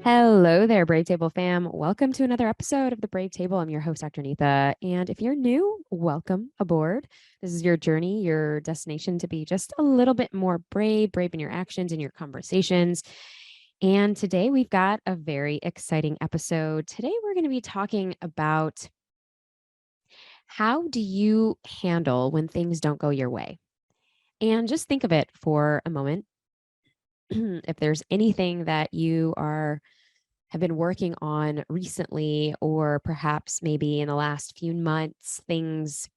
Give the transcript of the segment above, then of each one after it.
Hello there, Brave Table fam. Welcome to another episode of the Brave Table. I'm your host, Dr. Neetha. And if you're new, welcome aboard. This is your journey, your destination to be just a little bit more brave in your actions and your conversations. And today we've got a very exciting episode. Today we're going to be talking about how do you handle when things don't go your way? And just think of it for a moment. If there's anything that you have been working on recently, or perhaps maybe in the last few months, things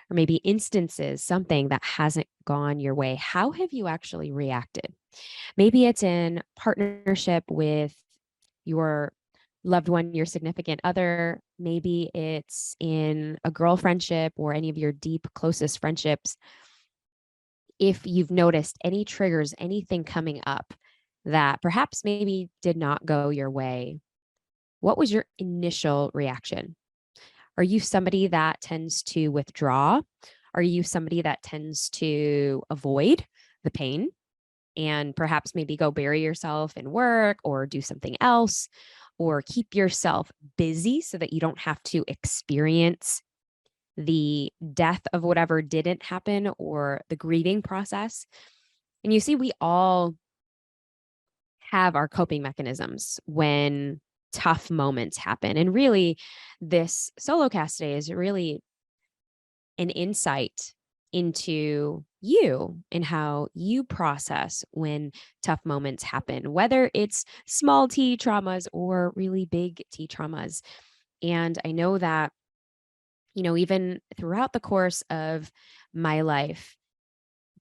or maybe instances, something that hasn't gone your way, how have you actually reacted? Maybe it's in partnership with your loved one, your significant other. Maybe it's in a girl friendship or any of your deep, closest friendships. If you've noticed any triggers, anything coming up that perhaps maybe did not go your way, what was your initial reaction? Are you somebody that tends to withdraw? Are you somebody that tends to avoid the pain and perhaps maybe go bury yourself in work or do something else or keep yourself busy so that you don't have to experience the death of whatever didn't happen or the grieving process? And you see, we all have our coping mechanisms when tough moments happen. And really, this solo cast today is really an insight into you and how you process when tough moments happen, whether it's small T traumas or really big T traumas. And I know that, even throughout the course of my life,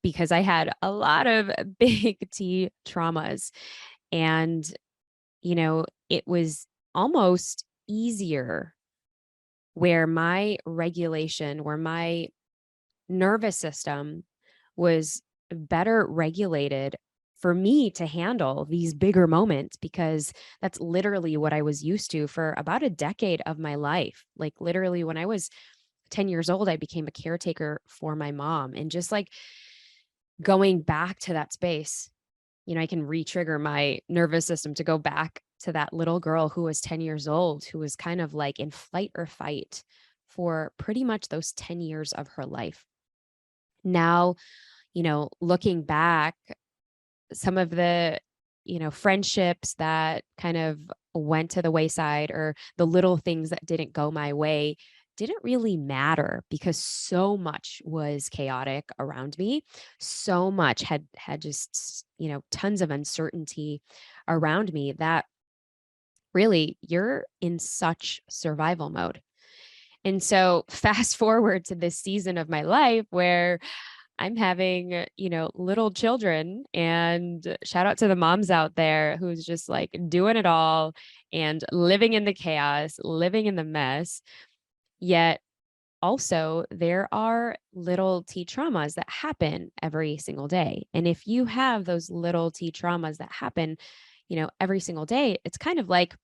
because I had a lot of big T traumas, and it was almost easier where my nervous system was better regulated for me to handle these bigger moments, because that's literally what I was used to for about a decade of my life. Like, literally, when I was 10 years old, I became a caretaker for my mom. And just like going back to that space, I can re-trigger my nervous system to go back to that little girl who was 10 years old, who was kind of like in flight or fight for pretty much those 10 years of her life. Now, looking back, some of the, friendships that kind of went to the wayside, or the little things that didn't go my way, didn't really matter because so much was chaotic around me. So much had just, tons of uncertainty around me, that really you're in such survival mode. And so fast forward to this season of my life where I'm having, little children, and shout out to the moms out there who's just like doing it all and living in the chaos, living in the mess. Yet also, there are little T traumas that happen every single day. And if you have those little T traumas that happen, every single day, it's kind of like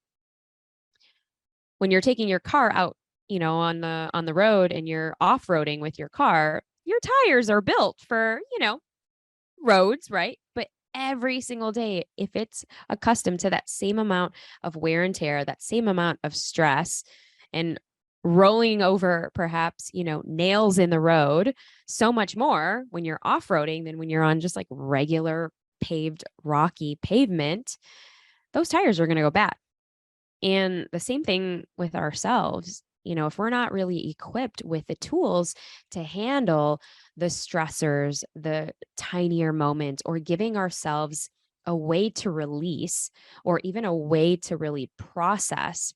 when you're taking your car out, on the road, and you're off-roading with your car. Your tires are built for, roads, right? But every single day, if it's accustomed to that same amount of wear and tear, that same amount of stress, and rolling over perhaps, nails in the road, so much more when you're off-roading than when you're on just like regular paved rocky pavement, those tires are going to go bad. And the same thing with ourselves. If we're not really equipped with the tools to handle the stressors, the tinier moments, or giving ourselves a way to release, or even a way to really process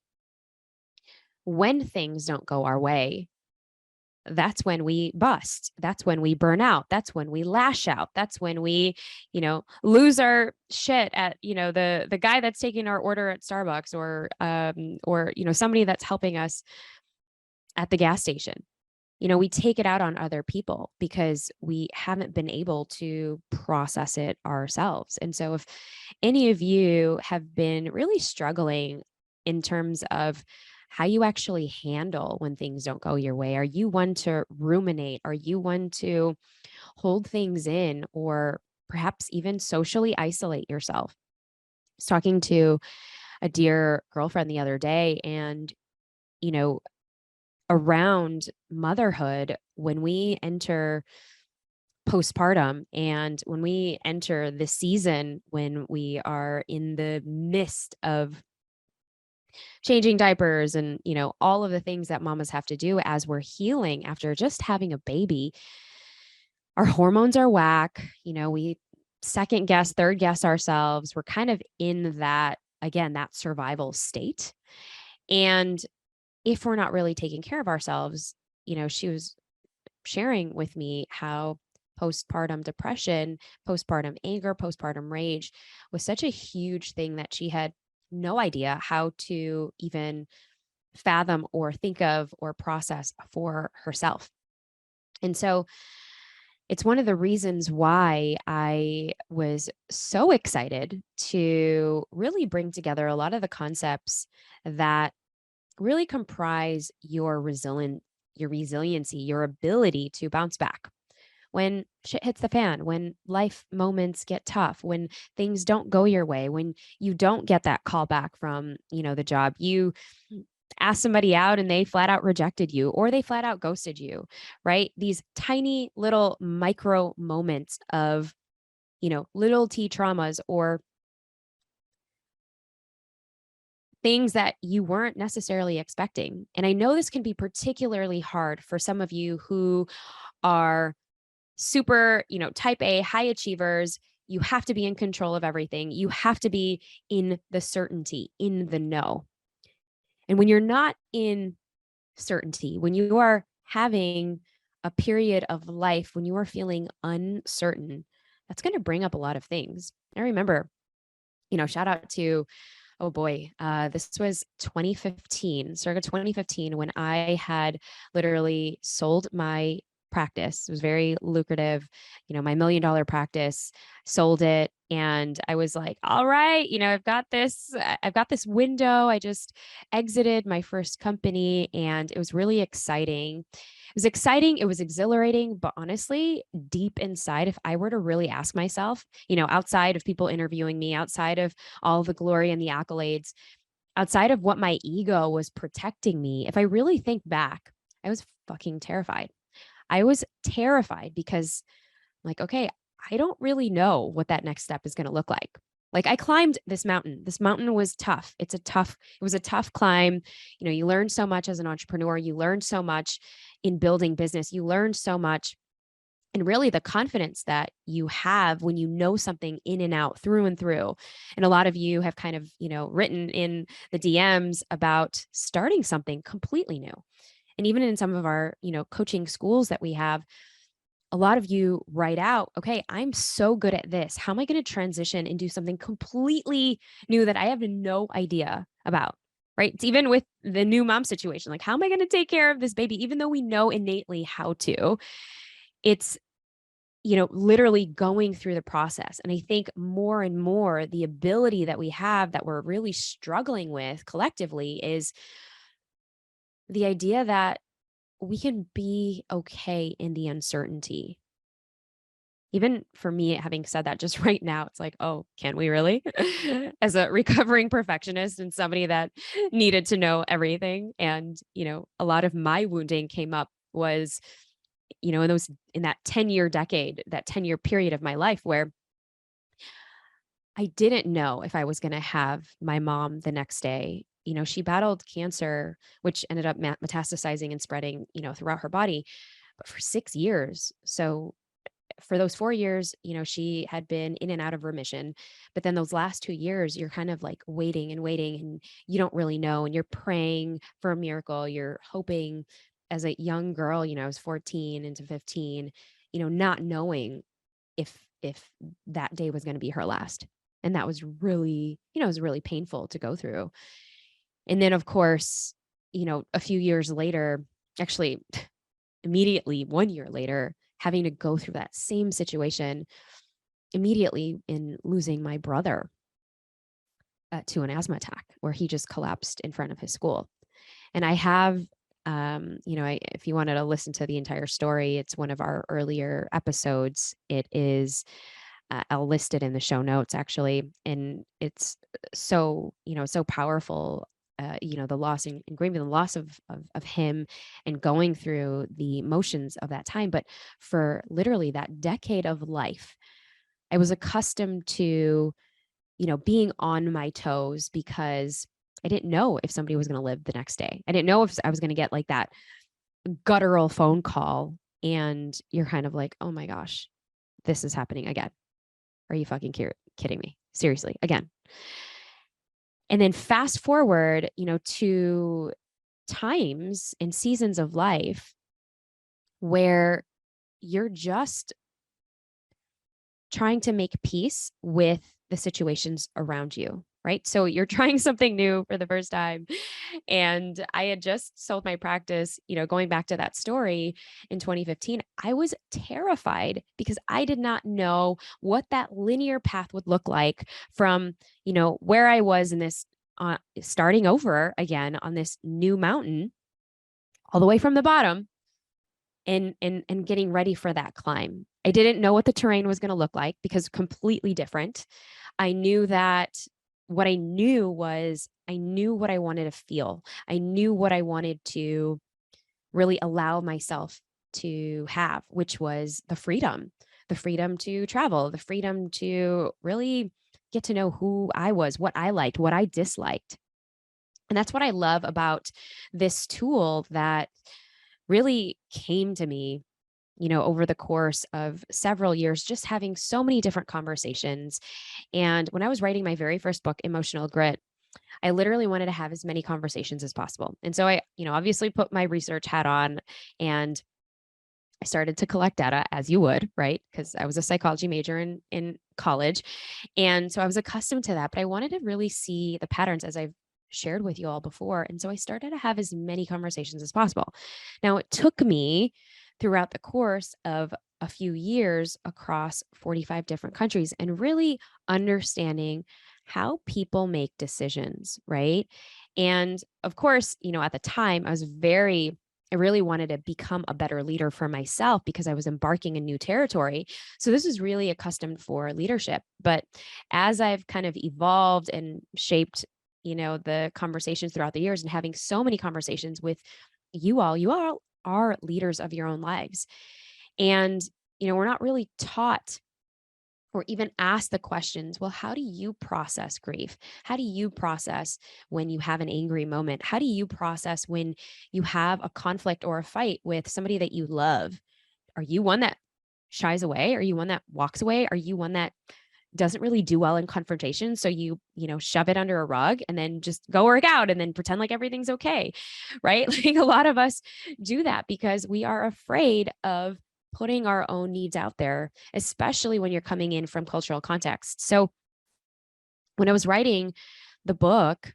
when things don't go our way, that's when we bust. That's when we burn out. That's when we lash out. That's when we, lose our shit at, the guy that's taking our order at Starbucks, or somebody that's helping us at the gas station. We take it out on other people because we haven't been able to process it ourselves. And so if any of you have been really struggling in terms of how you actually handle when things don't go your way, are you one to ruminate? Are you one to hold things in, or perhaps even socially isolate yourself? I was talking to a dear girlfriend the other day, and, you know, around motherhood, when we enter postpartum and when we enter the season when we are in the midst of changing diapers and, all of the things that mamas have to do as we're healing after just having a baby, our hormones are whack. We second guess, third guess ourselves. We're kind of in that, again, that survival state. And if we're not really taking care of ourselves, she was sharing with me how postpartum depression, postpartum anger, postpartum rage was such a huge thing that she had no idea how to even fathom or think of or process for herself. And so it's one of the reasons why I was so excited to really bring together a lot of the concepts that really comprise your resiliency, your ability to bounce back when shit hits the fan, when life moments get tough, when things don't go your way, when you don't get that call back from, the job. You ask somebody out and they flat out rejected you or they flat out ghosted you, right? These tiny little micro moments of, little T traumas or things that you weren't necessarily expecting. And I know this can be particularly hard for some of you who are super, type A, high achievers. You have to be in control of everything. You have to be in the certainty, in the know. And when you're not in certainty, when you are having a period of life, when you are feeling uncertain, that's going to bring up a lot of things. I remember, shout out to, oh boy, this was 2015, circa 2015, when I had literally sold my practice. It was very lucrative, my $1 million practice, sold it. And I was like, all right, I've got this window. I just exited my first company and it was really exciting. It was exciting. It was exhilarating, but honestly, deep inside, if I were to really ask myself, outside of people interviewing me, outside of all the glory and the accolades, outside of what my ego was protecting me, if I really think back, I was fucking terrified. I was terrified because, like, okay, I don't really know what that next step is going to look like. Like, I climbed this mountain. This mountain was tough. It was a tough climb. You learn so much as an entrepreneur. You learn so much in building business. You learn so much. And really the confidence that you have when you know something in and out, through and through. And a lot of you have kind of, written in the DMs about starting something completely new. And even in some of our, coaching schools that we have, a lot of you write out, okay, I'm so good at this. How am I going to transition and do something completely new that I have no idea about? Right. It's even with the new mom situation. Like, how am I going to take care of this baby? Even though we know innately how to, it's, literally going through the process. And I think more and more the ability that we have that we're really struggling with collectively is the idea that we can be okay in the uncertainty. Even for me, having said that just right now, it's like, oh, can we really? As a recovering perfectionist and somebody that needed to know everything. And, a lot of my wounding came up was, in that 10-year decade, that 10-year period of my life where I didn't know if I was going to have my mom the next day. She battled cancer, which ended up metastasizing and spreading, throughout her body, but for 6 years. So for those 4 years, she had been in and out of remission. But then those last 2 years, you're kind of like waiting and waiting, and you don't really know. And you're praying for a miracle. You're hoping as a young girl, I was 14 into 15, not knowing if that day was going to be her last. And that was really, it was really painful to go through. And then, of course, a few years later, actually, immediately 1 year later, having to go through that same situation immediately in losing my brother to an asthma attack where he just collapsed in front of his school. And I have, if you wanted to listen to the entire story, it's one of our earlier episodes. It is, I'll list it in the show notes actually. And it's so, so powerful. The loss and grieving, the loss of him, and going through the motions of that time. But for literally that decade of life, I was accustomed to, being on my toes because I didn't know if somebody was going to live the next day. I didn't know if I was going to get like that guttural phone call, and you're kind of like, oh my gosh, this is happening again. Are you fucking kidding me? Seriously, again. And then fast forward, to times and seasons of life where you're just trying to make peace with the situations around you, right? So you're trying something new for the first time. And I had just sold my practice, going back to that story in 2015. I was terrified because I did not know what that linear path would look like from, where I was in this, starting over again on this new mountain, all the way from the bottom, and getting ready for that climb. I didn't know what the terrain was going to look like because completely different. I knew that what I knew was I knew what I wanted to feel. I knew what I wanted to really allow myself to have, which was the freedom to travel, the freedom to really get to know who I was, what I liked, what I disliked. And that's what I love about this tool that really came to me, over the course of several years, just having so many different conversations. And when I was writing my very first book, Emotional Grit, I literally wanted to have as many conversations as possible. And so I, obviously put my research hat on, and I started to collect data, as you would, right? Because I was a psychology major in college. And so I was accustomed to that, but I wanted to really see the patterns, as I've shared with you all before. And so I started to have as many conversations as possible. Now, it took me throughout the course of a few years across 45 different countries and really understanding how people make decisions, right? And of course, at the time, I really wanted to become a better leader for myself because I was embarking in new territory. So this is really accustomed for leadership. But as I've kind of evolved and shaped, the conversations throughout the years, and having so many conversations with you all are leaders of your own lives. And, we're not really taught or even ask the questions, well, how do you process grief? How do you process when you have an angry moment? How do you process when you have a conflict or a fight with somebody that you love? Are you one that shies away? Are you one that walks away? Are you one that doesn't really do well in confrontation? So shove it under a rug and then just go work out and then pretend like everything's okay, right? Like a lot of us do that because we are afraid of putting our own needs out there, especially when you're coming in from cultural context. So when I was writing the book,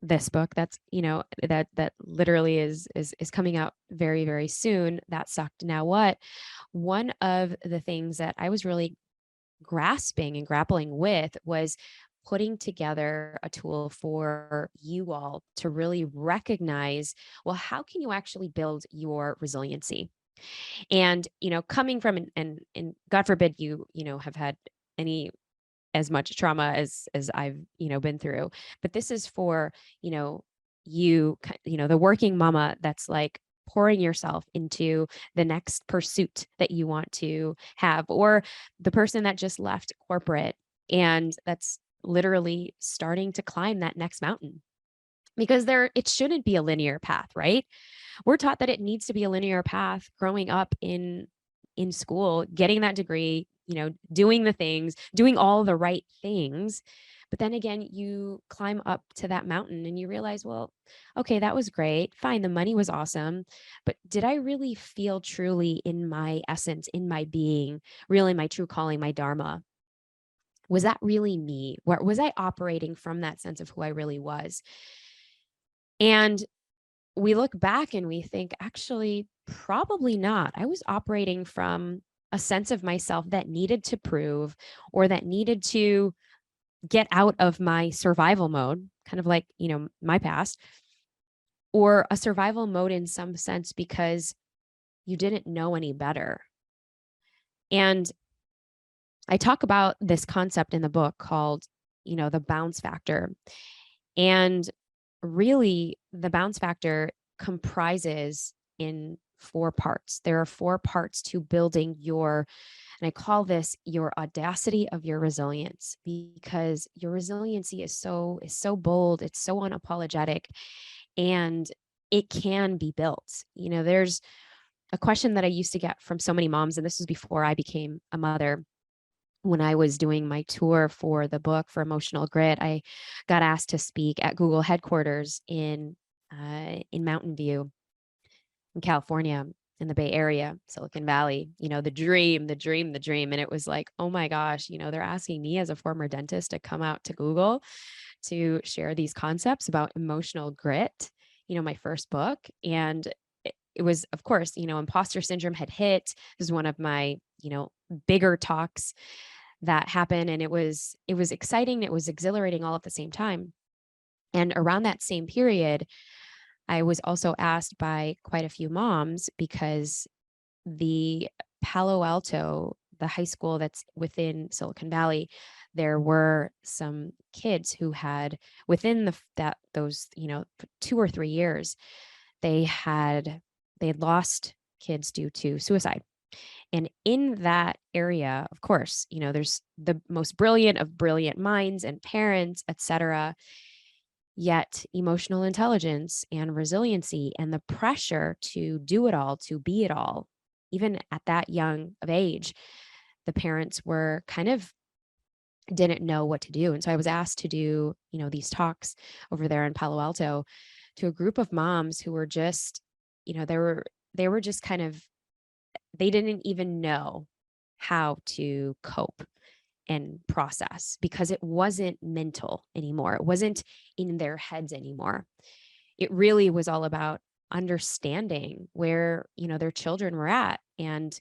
this book that's, that literally is coming out very, very soon, That Sucked, Now What? One of the things that I was really grasping and grappling with was putting together a tool for you all to really recognize, well, how can you actually build your resiliency? And, coming from and God forbid have had any as much trauma as I've, been through, but this is for, the working mama that's like pouring yourself into the next pursuit that you want to have, or the person that just left corporate and that's literally starting to climb that next mountain, because it shouldn't be a linear path, right? We're taught that it needs to be a linear path growing up in school, getting that degree, doing the things, doing all the right things. But then again, you climb up to that mountain and you realize, well, okay, that was great. Fine, the money was awesome. But did I really feel truly in my essence, in my being, really my true calling, my dharma? Was that really me? Where was I operating from that sense of who I really was? And we look back and we think, actually, probably not. I was operating from a sense of myself that needed to prove, or that needed to get out of my survival mode, kind of like, my past, or a survival mode in some sense because you didn't know any better. And I talk about this concept in the book called the bounce factor. And really, the bounce factor comprises in 4 parts. There are 4 parts to building and I call this your audacity of your resilience, because your resiliency is so bold, it's so unapologetic, and it can be built. There's a question that I used to get from so many moms, and this was before I became a mother. When I was doing my tour for the book for Emotional Grit, I got asked to speak at Google headquarters in Mountain View, in California, in the Bay Area, Silicon Valley. The dream, the dream, the dream. And it was like, oh my gosh, they're asking me as a former dentist to come out to Google to share these concepts about emotional grit, my first book. And it was, of course, imposter syndrome had hit. This is one of my, bigger talks that happened. And it was exciting. It was exhilarating all at the same time. And around that same period, I was also asked by quite a few moms, because the Palo Alto, the high school that's within Silicon Valley, there were some kids who had, within those 2 or 3 years, they had lost kids due to suicide. And in that area, of course, there's the most brilliant of brilliant minds and parents, etc. Yet emotional intelligence and resiliency and the pressure to do it all, to be it all, even at that young of age, the parents were kind of didn't know what to do. And so I was asked to do, these talks over there in Palo Alto to a group of moms who were just, they were just kind of, they didn't even know how to cope and process, because it wasn't mental anymore. It wasn't in their heads anymore. It really was all about understanding where, their children were at and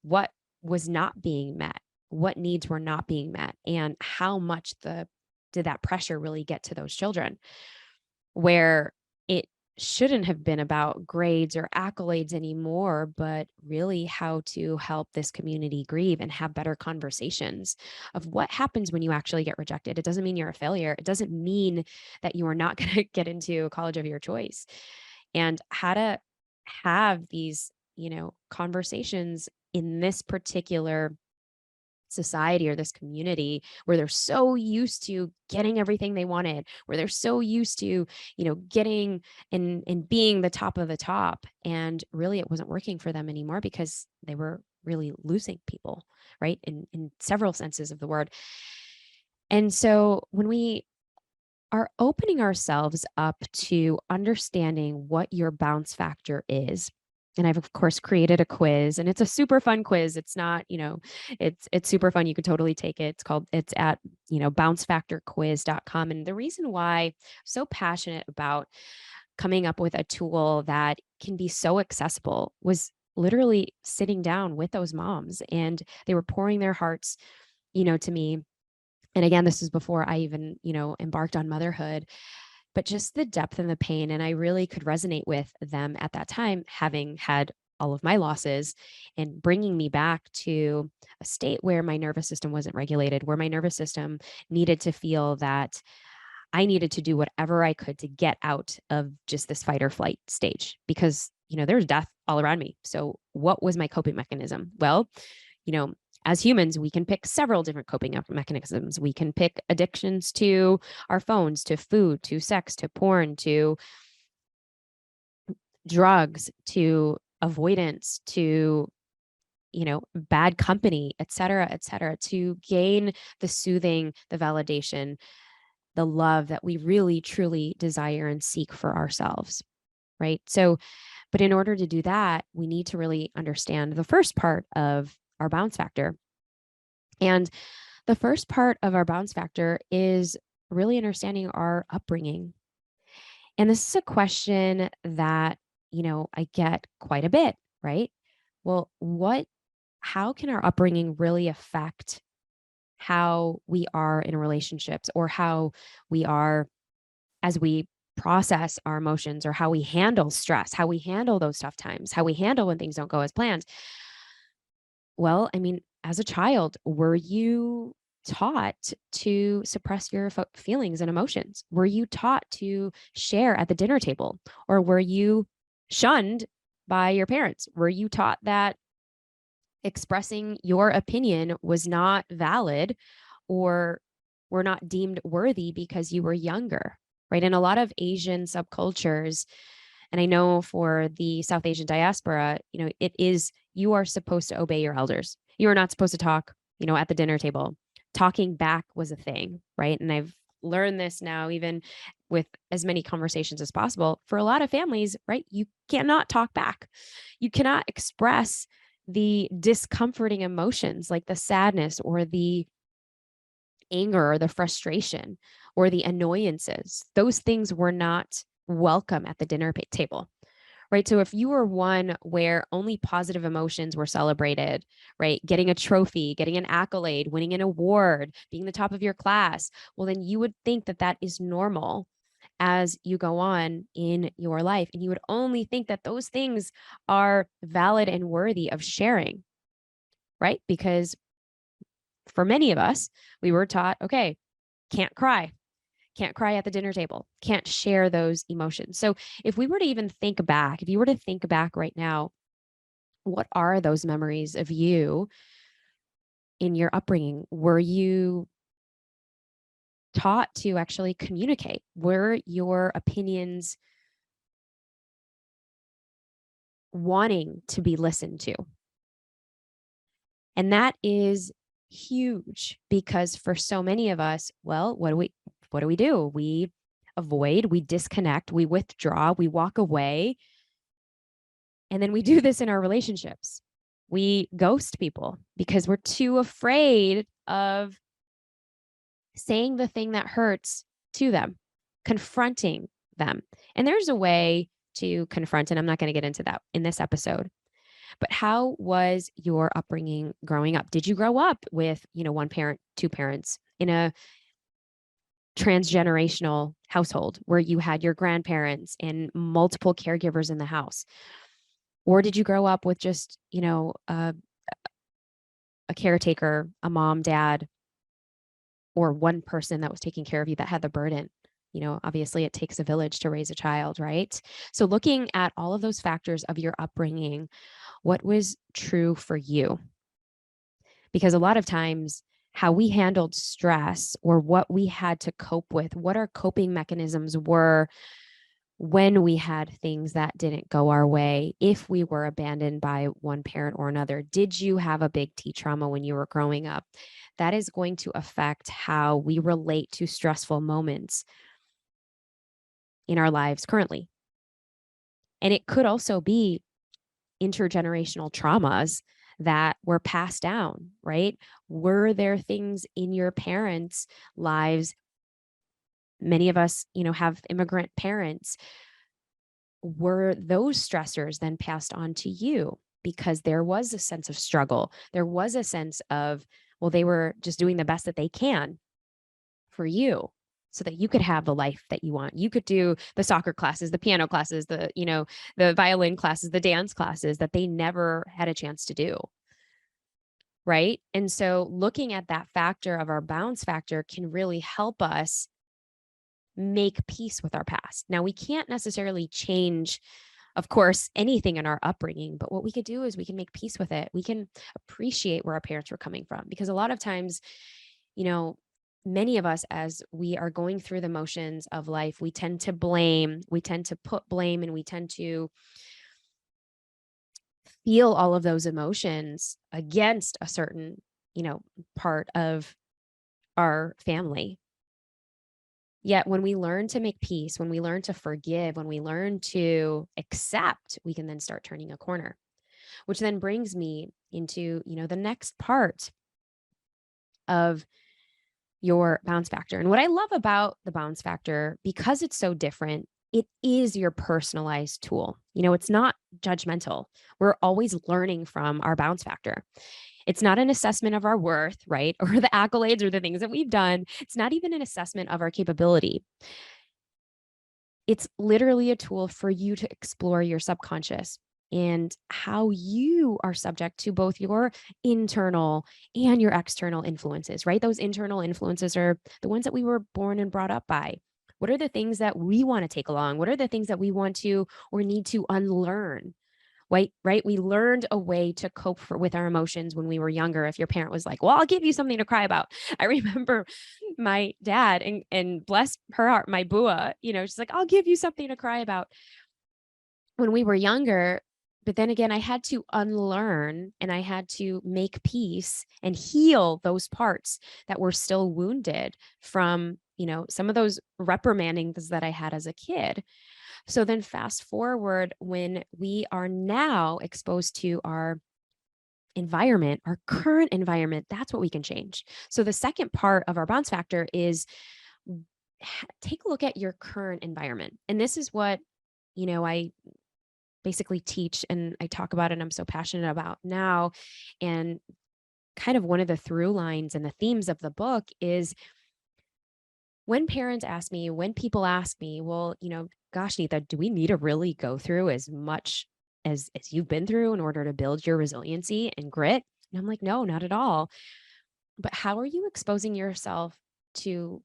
what was not being met, what needs were not being met, and how much did that pressure really get to those children, where it shouldn't have been about grades or accolades anymore, but really how to help this community grieve and have better conversations of what happens when you actually get rejected. It doesn't mean you're a failure. It doesn't mean that you are not going to get into a college of your choice, and how to have these, conversations in this particular society or this community where they're so used to getting everything they wanted, where they're so used to, getting and being the top of the top. And really it wasn't working for them anymore, because they were really losing people, right? In several senses of the word. And so when we are opening ourselves up to understanding what your bounce factor is, and I've of course created a quiz, and it's a super fun quiz. It's not, it's super fun. You can totally take it. It's at, bouncefactorquiz.com. And the reason why I'm so passionate about coming up with a tool that can be so accessible was literally sitting down with those moms, and they were pouring their hearts, to me. And again, this is before I even, embarked on motherhood, but just the depth and the pain. And I really could resonate with them at that time, having had all of my losses and bringing me back to a state where my nervous system wasn't regulated, where my nervous system needed to feel that I needed to do whatever I could to get out of just this fight or flight stage, because, there's death all around me. So what was my coping mechanism? Well, as humans, we can pick several different coping mechanisms. We can pick addictions to our phones, to food, to sex, to porn, to drugs, to avoidance, to, bad company, et cetera, to gain the soothing, the validation, the love that we really, truly desire and seek for ourselves, right? So, but in order to do that, we need to really understand the first part of our bounce factor. And the first part of our bounce factor is really understanding our upbringing. And this is a question that, I get quite a bit, right? Well, how can our upbringing really affect how we are in relationships, or how we are as we process our emotions, or how we handle stress, how we handle those tough times, how we handle when things don't go as planned? Well, I mean, as a child, were you taught to suppress your feelings and emotions? Were you taught to share at the dinner table? Or were you shunned by your parents? Were you taught that expressing your opinion was not valid or were not deemed worthy because you were younger, right? In a lot of Asian subcultures, and I know for the South Asian diaspora, it is, you are supposed to obey your elders. You are not supposed to talk, at the dinner table. Talking back was a thing, right? And I've learned this now, even with as many conversations as possible. For a lot of families, right? You cannot talk back. You cannot express the discomforting emotions like the sadness or the anger or the frustration or the annoyances. Those things were not welcome at the dinner table, right? So if you were one where only positive emotions were celebrated, right? Getting a trophy, getting an accolade, winning an award, being the top of your class, well, then you would think that that is normal as you go on in your life. And you would only think that those things are valid and worthy of sharing, right? Because for many of us, we were taught, okay, can't cry at the dinner table, can't share those emotions. So if we were to even think back, if you were to think back right now, what are those memories of you in your upbringing? Were you taught to actually communicate? Were your opinions wanting to be listened to? And that is huge because for so many of us, well, what do we do? We avoid, we disconnect, we withdraw, we walk away. And then we do this in our relationships. We ghost people because we're too afraid of saying the thing that hurts to them, confronting them. And there's a way to confront, and I'm not going to get into that in this episode. But how was your upbringing growing up? Did you grow up with, one parent, two parents in a transgenerational household where you had your grandparents and multiple caregivers in the house? Or did you grow up with just, a caretaker, a mom, dad, or one person that was taking care of you that had the burden? Obviously it takes a village to raise a child, right? So looking at all of those factors of your upbringing, what was true for you? Because a lot of times how we handled stress or what we had to cope with, what our coping mechanisms were when we had things that didn't go our way, if we were abandoned by one parent or another. Did you have a big T trauma when you were growing up? That is going to affect how we relate to stressful moments in our lives currently. And it could also be intergenerational traumas that were passed down, right? Were there things in your parents' lives? Many of us, have immigrant parents. Were those stressors then passed on to you? Because there was a sense of struggle. There was a sense of, well, they were just doing the best that they can for you so that you could have the life that you want. You could do the soccer classes, the piano classes, the violin classes, the dance classes that they never had a chance to do. Right. And so looking at that factor of our bounce factor can really help us make peace with our past. Now, we can't necessarily change, of course, anything in our upbringing, but what we could do is we can make peace with it. We can appreciate where our parents were coming from, because a lot of times, many of us, as we are going through the motions of life, we tend to blame, we tend to put blame, and we tend to feel all of those emotions against a certain, part of our family. Yet when we learn to make peace, when we learn to forgive, when we learn to accept, we can then start turning a corner, which then brings me into, the next part of your bounce factor. And what I love about the bounce factor, because it's so different, it is your personalized tool. It's not judgmental. We're always learning from our bounce factor. It's not an assessment of our worth, right? Or the accolades or the things that we've done. It's not even an assessment of our capability. It's literally a tool for you to explore your subconscious. and how you are subject to both your internal and your external influences, right? Those internal influences are the ones that we were born and brought up by. What are the things that we want to take along? What are the things that we want to or need to unlearn? Right? We learned a way to cope with our emotions when we were younger. If your parent was like, well, I'll give you something to cry about. I remember my dad, and bless her heart, my bua, she's like, I'll give you something to cry about when we were younger. But then again, I had to unlearn and I had to make peace and heal those parts that were still wounded from, some of those reprimandings that I had as a kid. So then fast forward when we are now exposed to our environment, our current environment, that's what we can change. So the second part of our bounce factor is take a look at your current environment. And this is what, I basically teach and I talk about and I'm so passionate about now. And kind of one of the through lines and the themes of the book is when parents ask me, when people ask me, well, gosh, Neetha, do we need to really go through as much as you've been through in order to build your resiliency and grit? And I'm like, no, not at all. But how are you exposing yourself to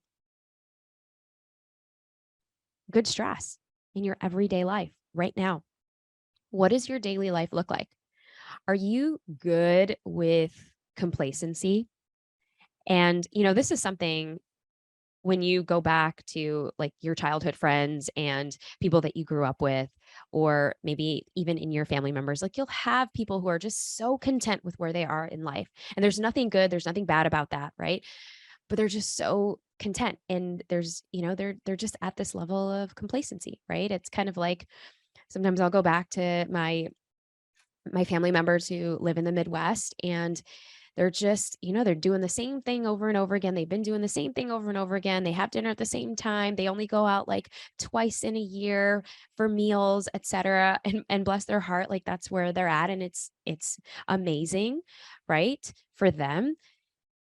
good stress in your everyday life right now? What does your daily life look like? Are you good with complacency? And, this is something when you go back to like your childhood friends and people that you grew up with, or maybe even in your family members, like you'll have people who are just so content with where they are in life. And there's nothing good, there's nothing bad about that, right? But they're just so content. And there's, they're just at this level of complacency, right? It's kind of like sometimes I'll go back to my family members who live in the Midwest and they're just, they're doing the same thing over and over again. They've been doing the same thing over and over again. They have dinner at the same time. They only go out like twice in a year for meals, etc. And bless their heart, like that's where they're at. And it's amazing, right? For them.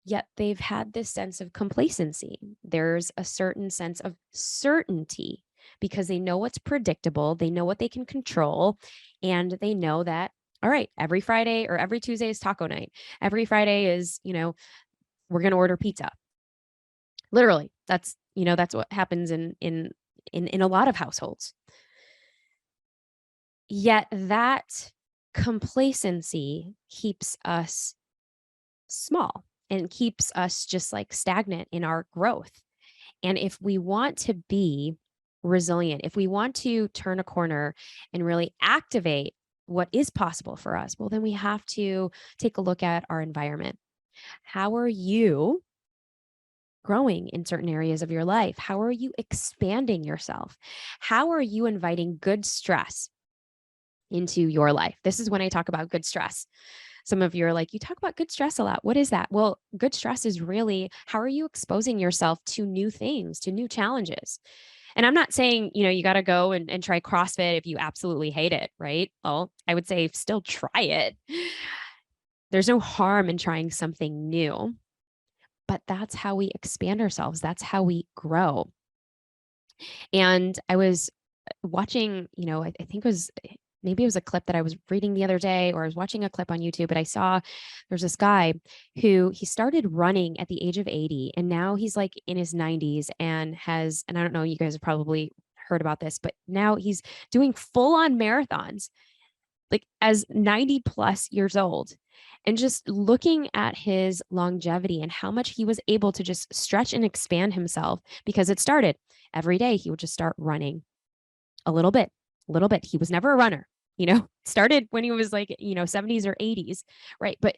Yet they've had this sense of complacency. There's a certain sense of certainty because they know what's predictable, they know what they can control, and they know that, all right, every Friday or every Tuesday is taco night. Every Friday is, we're going to order pizza. Literally, that's what happens in a lot of households. Yet that complacency keeps us small and keeps us just like stagnant in our growth. And if we want to be resilient, if we want to turn a corner and really activate what is possible for us, well, then we have to take a look at our environment. How are you growing in certain areas of your life? How are you expanding yourself? How are you inviting good stress into your life? This is when I talk about good stress. Some of you are like, you talk about good stress a lot. What is that? Well, good stress is really how are you exposing yourself to new things, to new challenges? And I'm not saying, you got to go and try CrossFit if you absolutely hate it, right? Well, I would say still try it. There's no harm in trying something new, but that's how we expand ourselves. That's how we grow. And I was watching, I think it was maybe it was a clip that I was reading the other day, or I was watching a clip on YouTube, but I saw there's this guy who he started running at the age of 80 and now he's like in his 90s and I don't know, you guys have probably heard about this, but now he's doing full on marathons, like as 90 plus years old. And just looking at his longevity and how much he was able to just stretch and expand himself, because it started every day, he would just start running a little bit. He was never a runner, started when he was like, 70s or 80s, right? But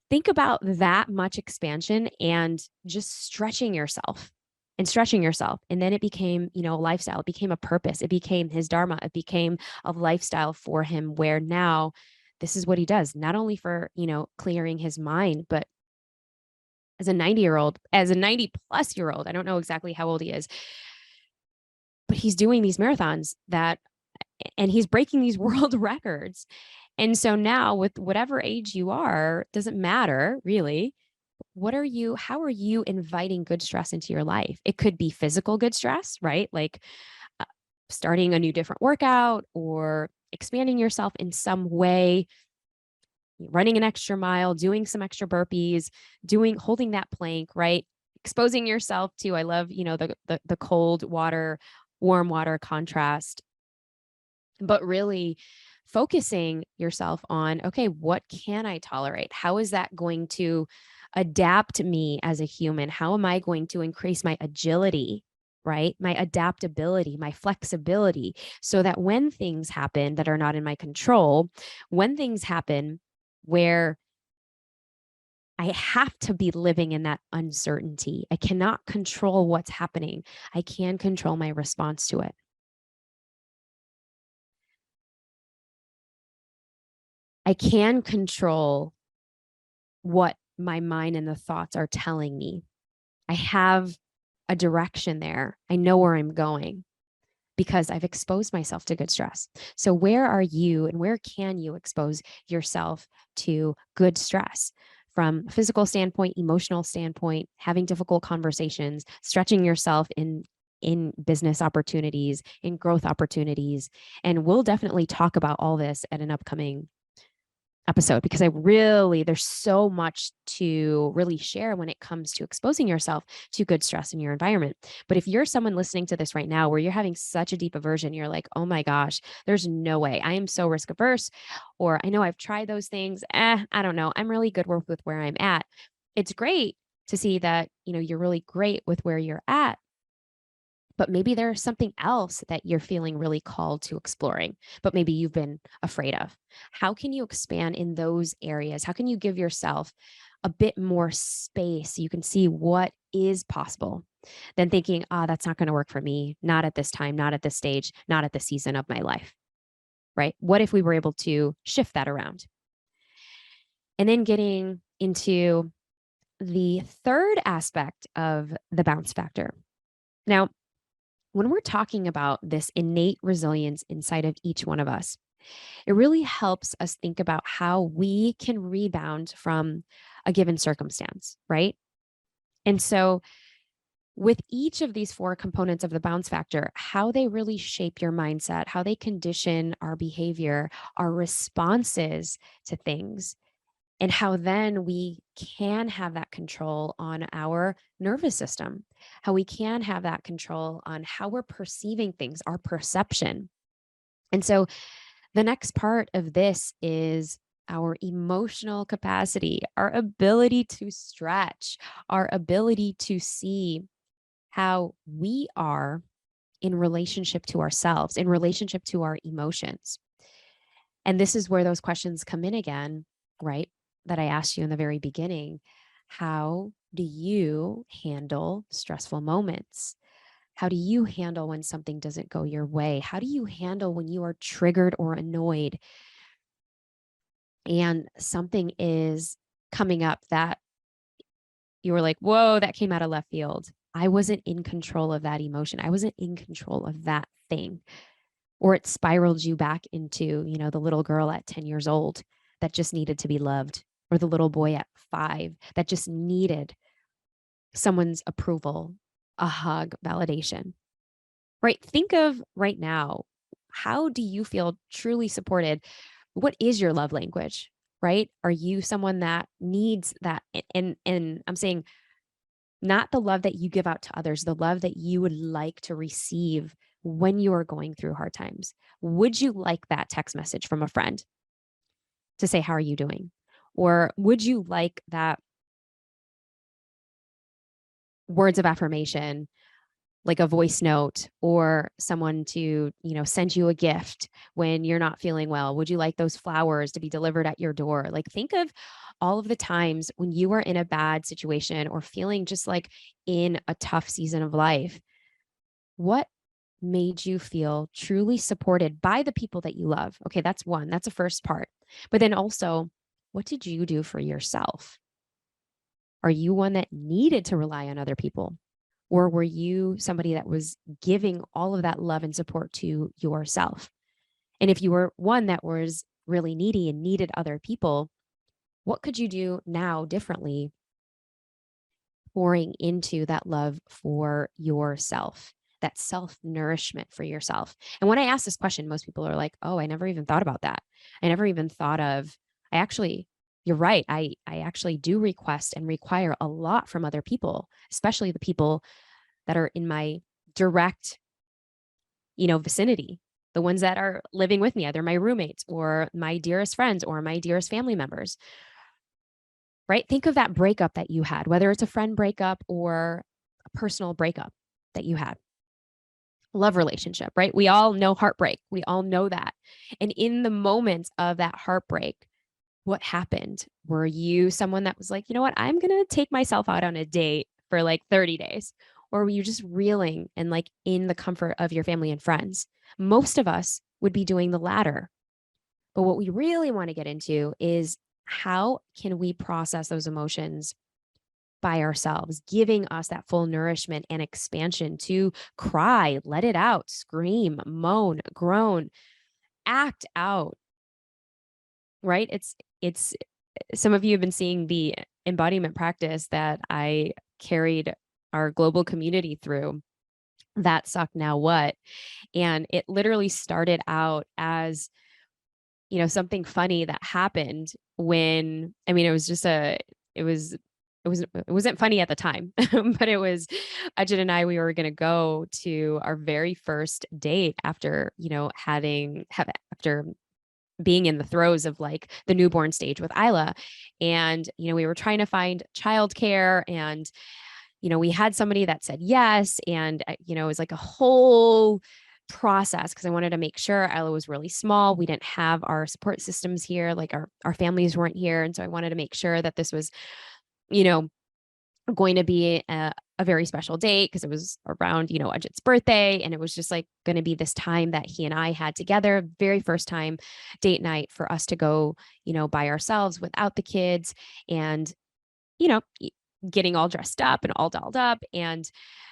think about that much expansion and just stretching yourself and stretching yourself. And then it became, a lifestyle. It became a purpose. It became his dharma. It became a lifestyle for him where now this is what he does, not only for, clearing his mind, but as a 90 plus year old, I don't know exactly how old he is, but he's doing these marathons and he's breaking these world records. And so now with whatever age you are, doesn't matter really. How are you inviting good stress into your life? It could be physical good stress, right? Like starting a new different workout, or expanding yourself in some way, running an extra mile, doing some extra burpees, holding that plank, right? Exposing yourself to, I love, the cold water, warm water contrast, but really focusing yourself on, okay, what can I tolerate? How is that going to adapt me as a human? How am I going to increase my agility, right? My adaptability, my flexibility, so that when things happen that are not in my control, when things happen where I have to be living in that uncertainty, I cannot control what's happening. I can control my response to it. I can control what my mind and the thoughts are telling me. I have a direction there. I know where I'm going because I've exposed myself to good stress. So, where are you and where can you expose yourself to good stress? From a physical standpoint, emotional standpoint, having difficult conversations, stretching yourself in business opportunities, in growth opportunities. And we'll definitely talk about all this at an upcoming episode because there's so much to really share when it comes to exposing yourself to good stress in your environment. But if you're someone listening to this right now where you're having such a deep aversion, you're like, oh my gosh, there's no way. I am so risk averse, or I know I've tried those things. I don't know. I'm really good with where I'm at. It's great to see that, you're really great with where you're at. But maybe there's something else that you're feeling really called to exploring, but maybe you've been afraid of. How can you expand in those areas? How can you give yourself a bit more space so you can see what is possible than thinking, that's not going to work for me, not at this time, not at this stage, not at this season of my life, right? What if we were able to shift that around? And then getting into the third aspect of the bounce factor. Now, when we're talking about this innate resilience inside of each one of us, it really helps us think about how we can rebound from a given circumstance, right? And so, with each of these four components of the bounce factor, how they really shape your mindset, how they condition our behavior, our responses to things, and how then we can have that control on our nervous system, how we can have that control on how we're perceiving things, our perception. And so the next part of this is our emotional capacity, our ability to stretch, our ability to see how we are in relationship to ourselves, in relationship to our emotions. And this is where those questions come in again, right? That I asked you in the very beginning. How do you handle stressful moments? How do you handle when something doesn't go your way? How do you handle when you are triggered or annoyed and something is coming up that you were like, whoa, that came out of left field? I wasn't in control of that emotion. I wasn't in control of that thing. Or it spiraled you back into, the little girl at 10 years old that just needed to be loved, or the little boy at 5 that just needed someone's approval, a hug, validation, right? Think of right now, how do you feel truly supported? What is your love language, right? Are you someone that needs that? And I'm saying not the love that you give out to others, the love that you would like to receive when you are going through hard times. Would you like that text message from a friend to say, how are you doing? Or would you like that words of affirmation, like a voice note, or someone to, send you a gift when you're not feeling well? Would you like those flowers to be delivered at your door? Like, think of all of the times when you are in a bad situation or feeling just like in a tough season of life. What made you feel truly supported by the people that you love? Okay, that's one. That's the first part. But then also, what did you do for yourself? Are you one that needed to rely on other people? Or were you somebody that was giving all of that love and support to yourself? And if you were one that was really needy and needed other people, what could you do now differently, pouring into that love for yourself? that self-nourishment for yourself. And when I ask this question, most people are like, oh, I never even thought about that. I never even thought of, I actually, you're right. I actually do request and require a lot from other people, especially the people that are in my direct, vicinity, the ones that are living with me, either my roommates or my dearest friends or my dearest family members, right? Think of that breakup that you had, whether it's a friend breakup or a personal breakup that you had, love relationship, right? We all know heartbreak. We all know that. And in the moments of that heartbreak, what happened? Were you someone that was like, you know what, I'm going to take myself out on a date for like 30 days? Or were you just reeling and like in the comfort of your family and friends? Most of us would be doing the latter. But what we really want to get into is how can we process those emotions by ourselves, giving us that full nourishment and expansion to cry, let it out, scream, moan, groan, act out, right? It's some of you have been seeing the embodiment practice that I carried our global community through. That Suck Now What? And it literally started out as, something funny that happened when, I mean, it was just it was, it wasn't funny at the time, but it was Ajit and I, we were going to go to our very first date after, after being in the throes of like the newborn stage with Isla. And, we were trying to find childcare, and, we had somebody that said yes. And, it was like a whole process because I wanted to make sure. Isla was really small. We didn't have our support systems here. Like our families weren't here. And so I wanted to make sure that this was, you know, going to be a very special date because it was around, Ajit's birthday. And it was just like going to be this time that he and I had together, very first time date night for us to go, by ourselves without the kids, and, you know, getting all dressed up and all dolled up. And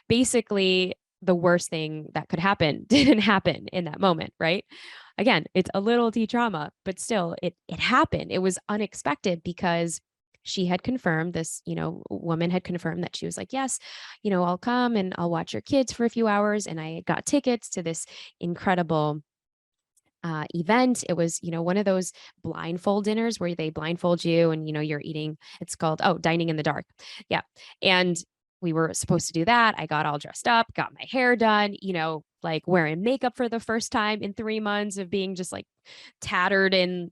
basically the worst thing that could happen didn't happen in that moment, right? Again, it's a little trauma, but still it happened. It was unexpected because she had confirmed this, woman had confirmed that she was like, yes, I'll come and I'll watch your kids for a few hours. And I got tickets to this incredible event. It was, one of those blindfold dinners where they blindfold you and, you're eating, it's called, Dining in the Dark. Yeah. And we were supposed to do that. I got all dressed up, got my hair done, like wearing makeup for the first time in 3 months of being just like tattered in,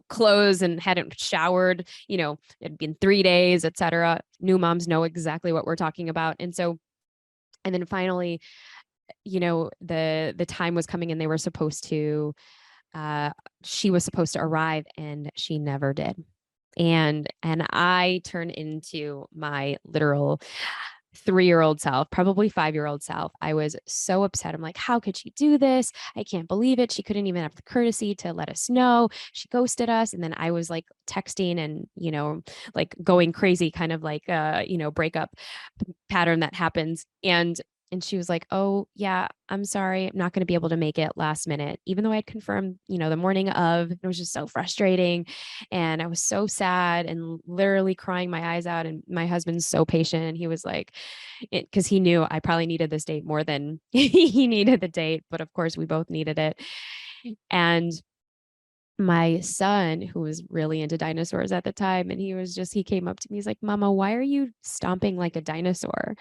clothes, and hadn't showered, it'd been 3 days, etc. New moms know exactly what we're talking about. And so, and then finally, the time was coming and they were supposed to, she was supposed to arrive, and she never did. And I turned into my literal 3-year-old self, probably 5-year-old self. I was so upset. I'm like, how could she do this? I can't believe it. She couldn't even have the courtesy to let us know. She ghosted us. And then I was like texting and, like going crazy, kind of like breakup pattern that happens. And she was like, oh, yeah, I'm sorry. I'm not going to be able to make it last minute, even though I had confirmed, the morning of. It was just so frustrating. And I was so sad and literally crying my eyes out. And my husband's so patient. And he was like, because he knew I probably needed this date more than he needed the date. But of course, we both needed it. And my son, who was really into dinosaurs at the time, and he came up to me. He's like, Mama, why are you stomping like a dinosaur?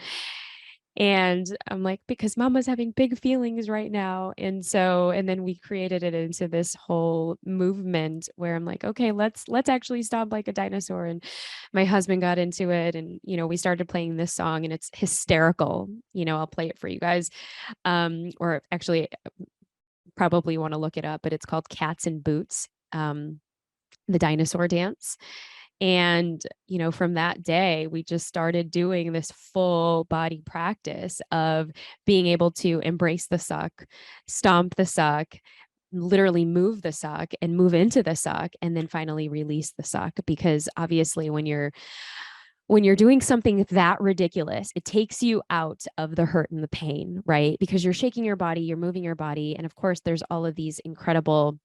And I'm like, because Mama's having big feelings right now. And so, and then we created it into this whole movement where I'm like, okay, let's actually stomp like a dinosaur. And my husband got into it, and, we started playing this song, and it's hysterical. I'll play it for you guys. Or actually probably want to look it up, but it's called Cats in Boots, the dinosaur dance. And, from that day, we just started doing this full body practice of being able to embrace the suck, stomp the suck, literally move the suck and move into the suck, and then finally release the suck. Because obviously when you're doing something that ridiculous, it takes you out of the hurt and the pain, right? Because you're shaking your body, you're moving your body. And of course, there's all of these incredible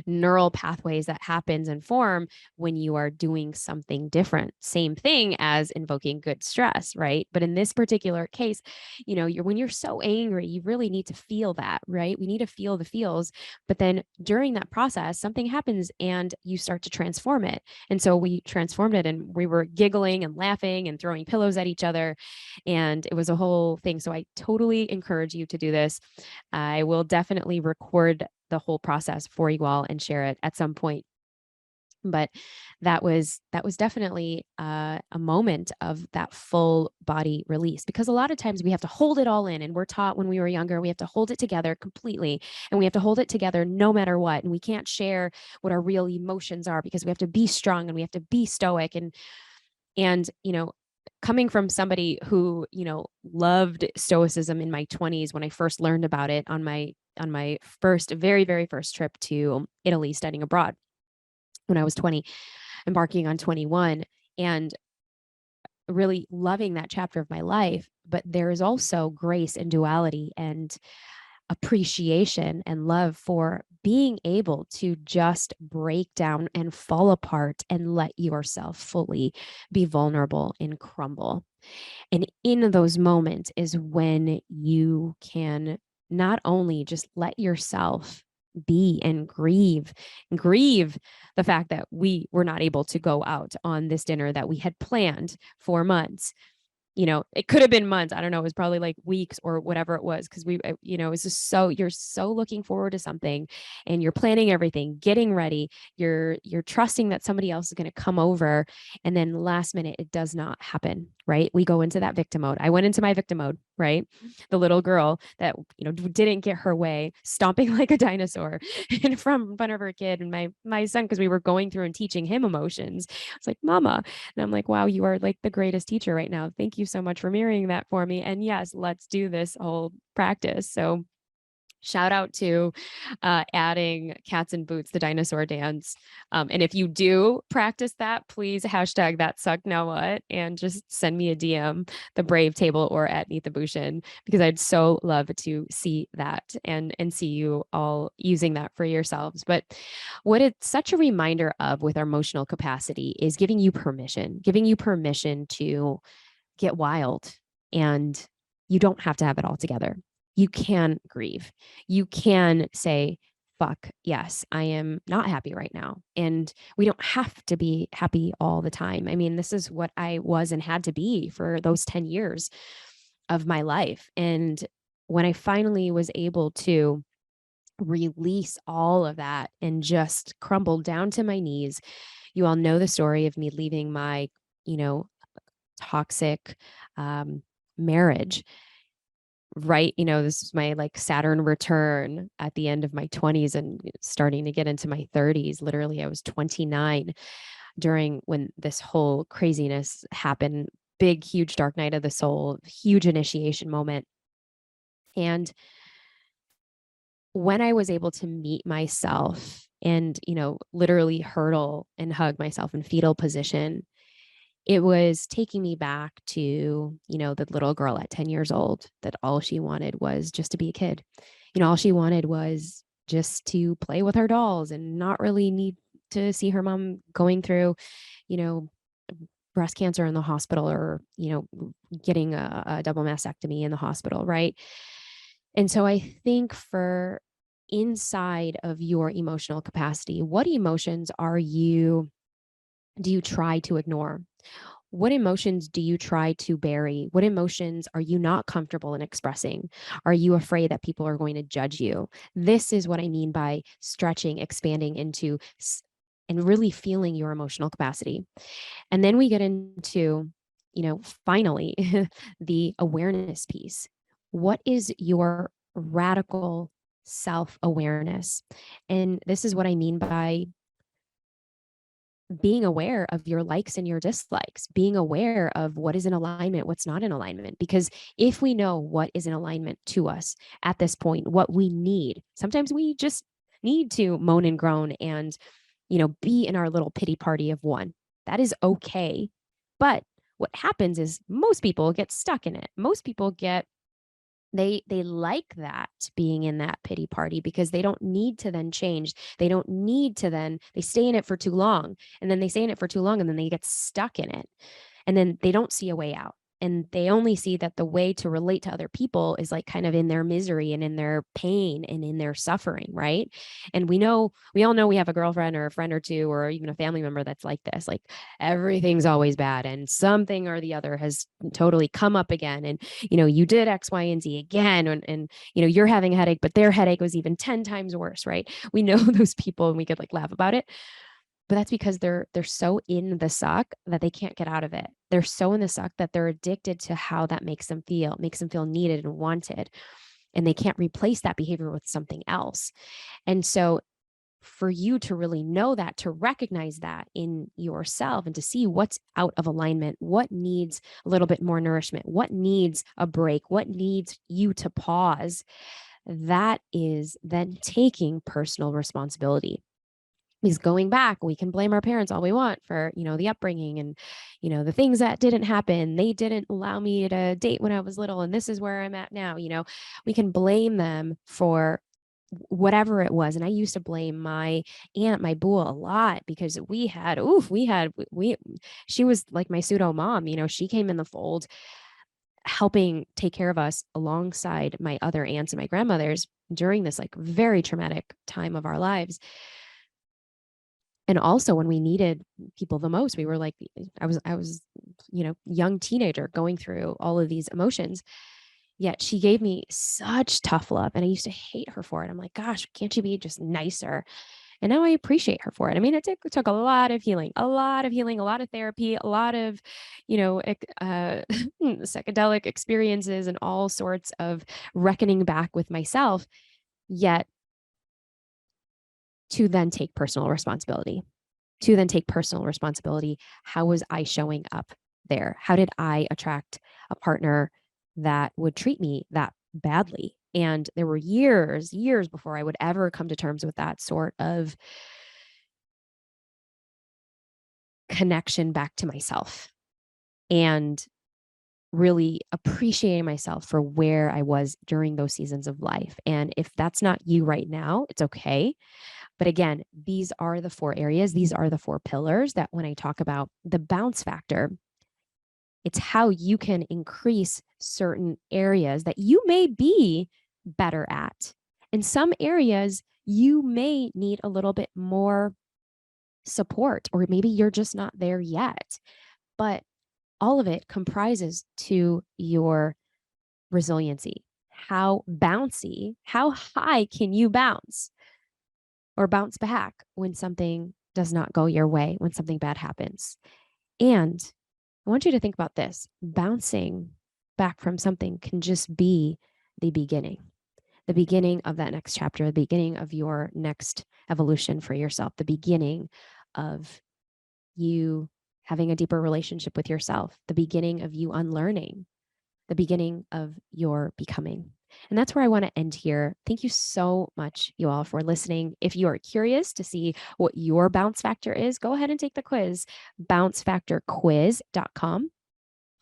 neural pathways that happens and form when you are doing something different. Same thing as invoking good stress, right? But in this particular case, when you're so angry, you really need to feel that, right? We need to feel the feels. But then during that process, something happens and you start to transform it. And so we transformed it and we were giggling and laughing and throwing pillows at each other. And it was a whole thing. So I totally encourage you to do this. I will definitely record the whole process for you all and share it at some point. But that was definitely a moment of that full body release, because a lot of times we have to hold it all in, and we're taught when we were younger we have to hold it together completely, and we have to hold it together no matter what, and we can't share what our real emotions are because we have to be strong and we have to be stoic. And coming from somebody who loved stoicism in my 20s, when I first learned about it on my first, very very first trip to Italy studying abroad when I was 20, embarking on 21, and really loving that chapter of my life. But there is also grace and duality and appreciation and love for being able to just break down and fall apart and let yourself fully be vulnerable and crumble. And in those moments is when you can not only just let yourself be and grieve the fact that we were not able to go out on this dinner that we had planned for months. It could have been months. I don't know. It was probably like weeks or whatever it was. Cause it's just you're so looking forward to something and you're planning everything, getting ready. You're trusting that somebody else is going to come over. And then last minute, it does not happen. Right. We go into that victim mode. I went into my victim mode, right? The little girl that, didn't get her way, stomping like a dinosaur in front of her kid and my son, cause we were going through and teaching him emotions. It's like, Mama. And I'm like, wow, you are like the greatest teacher right now. Thank you so much for mirroring that for me. And yes, let's do this whole practice. So shout out to adding Cats in Boots, the dinosaur dance. And if you do practice that, please hashtag that suck now what and just send me a DM, the Brave Table or at Neath Abushin, because I'd so love to see that and see you all using that for yourselves. But what it's such a reminder of with our emotional capacity is giving you permission to get wild, and you don't have to have it all together. You can grieve. You can say, fuck, yes, I am not happy right now. And we don't have to be happy all the time. I mean, this is what I was and had to be for those 10 years of my life. And when I finally was able to release all of that and just crumble down to my knees, you all know the story of me leaving my, toxic marriage, right? This is my like Saturn return at the end of my 20s and starting to get into my 30s. Literally, I was 29 during when this whole craziness happened. Big, huge dark night of the soul, huge initiation moment. And when I was able to meet myself and, literally hurdle and hug myself in fetal position, it was taking me back to, the little girl at 10 years old that all she wanted was just to be a kid. All she wanted was just to play with her dolls and not really need to see her mom going through, you know, breast cancer in the hospital or, getting a double mastectomy in the hospital. Right. And so I think for inside of your emotional capacity, what emotions do you try to ignore? What emotions do you try to bury? What emotions are you not comfortable in expressing? Are you afraid that people are going to judge you? This is what I mean by stretching, expanding into and really feeling your emotional capacity. And then we get into, finally, the awareness piece. What is your radical self awareness? And this is what I mean by being aware of your likes and your dislikes, being aware of what is in alignment, what's not in alignment. Because if we know what is in alignment to us at this point, what we need, sometimes we just need to moan and groan and, be in our little pity party of one. That is okay. But what happens is most people get stuck in it. Most people get They like that, being in that pity party, because they don't need to then change. They don't need to then, they stay in it for too long, and then they stay in it for too long, and then they get stuck in it. And then they don't see a way out. And they only see that the way to relate to other people is like kind of in their misery and in their pain and in their suffering, right? And we all know we have a girlfriend or a friend or two, or even a family member that's like this. Like, everything's always bad, and something or the other has totally come up again. And you did X, Y, and Z again, and you're having a headache, but their headache was even 10 times worse, right? We know those people, and we could like laugh about it. But that's because they're so in the suck that they can't get out of it. They're so in the suck that they're addicted to how that makes them feel needed and wanted. And they can't replace that behavior with something else. And so for you to really know that, to recognize that in yourself, and to see what's out of alignment, what needs a little bit more nourishment, what needs a break, what needs you to pause, that is then taking personal responsibility. Because going back, we can blame our parents all we want for, the upbringing and, the things that didn't happen. They didn't allow me to date when I was little, and this is where I'm at now. We can blame them for whatever it was. And I used to blame my aunt, my boo, a lot, because she was like my pseudo mom. She came in the fold helping take care of us alongside my other aunts and my grandmothers during this like very traumatic time of our lives. And also when we needed people the most, we were like, I was, young teenager going through all of these emotions. Yet she gave me such tough love, and I used to hate her for it. I'm like, gosh, can't you be just nicer? And now I appreciate her for it. I mean, it took a lot of healing, a lot of therapy, a lot of, psychedelic experiences, and all sorts of reckoning back with myself. Yet to then take personal responsibility. How was I showing up there? How did I attract a partner that would treat me that badly? And there were years before I would ever come to terms with that sort of connection back to myself, and really appreciating myself for where I was during those seasons of life. And if that's not you right now, it's okay. But again, these are the 4 areas. These are the 4 pillars that when I talk about the bounce factor, it's how you can increase certain areas that you may be better at. In some areas, you may need a little bit more support, or maybe you're just not there yet. But all of it comprises to your resiliency. How bouncy, how high can you bounce or bounce back when something does not go your way, when something bad happens? And I want you to think about this. Bouncing back from something can just be the beginning of that next chapter, the beginning of your next evolution for yourself, the beginning of you having a deeper relationship with yourself, the beginning of you unlearning, the beginning of your becoming. And that's where I want to end here. Thank you so much, you all, for listening. If you are curious to see what your bounce factor is, go ahead and take the quiz, bouncefactorquiz.com.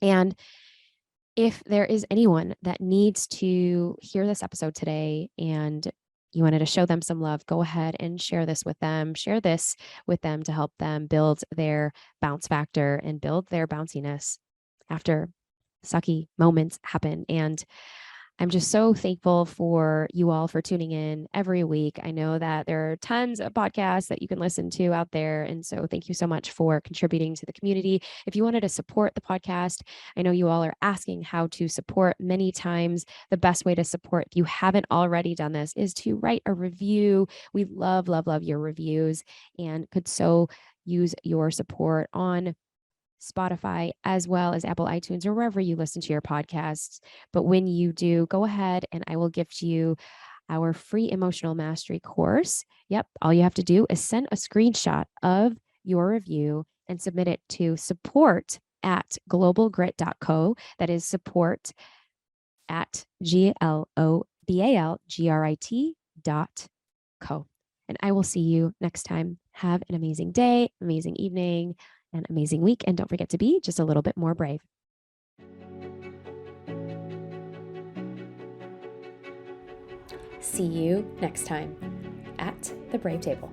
And if there is anyone that needs to hear this episode today and you wanted to show them some love, go ahead and share this with them. Share this with them to help them build their bounce factor and build their bounciness after sucky moments happen. And I'm just so thankful for you all for tuning in every week. I know that there are tons of podcasts that you can listen to out there. And so thank you so much for contributing to the community. If you wanted to support the podcast, I know you all are asking how to support many times. The best way to support, if you haven't already done this, is to write a review. We love, love, love your reviews, and could so use your support on Spotify, as well as Apple iTunes, or wherever you listen to your podcasts. But when you do, go ahead and I will gift you our free emotional mastery course. Yep. All you have to do is send a screenshot of your review and submit it to support@globalgrit.co. That is support at globalgrit.co. And I will see you next time. Have an amazing day, amazing evening, an amazing week. And don't forget to be just a little bit more brave. See you next time at the Brave Table.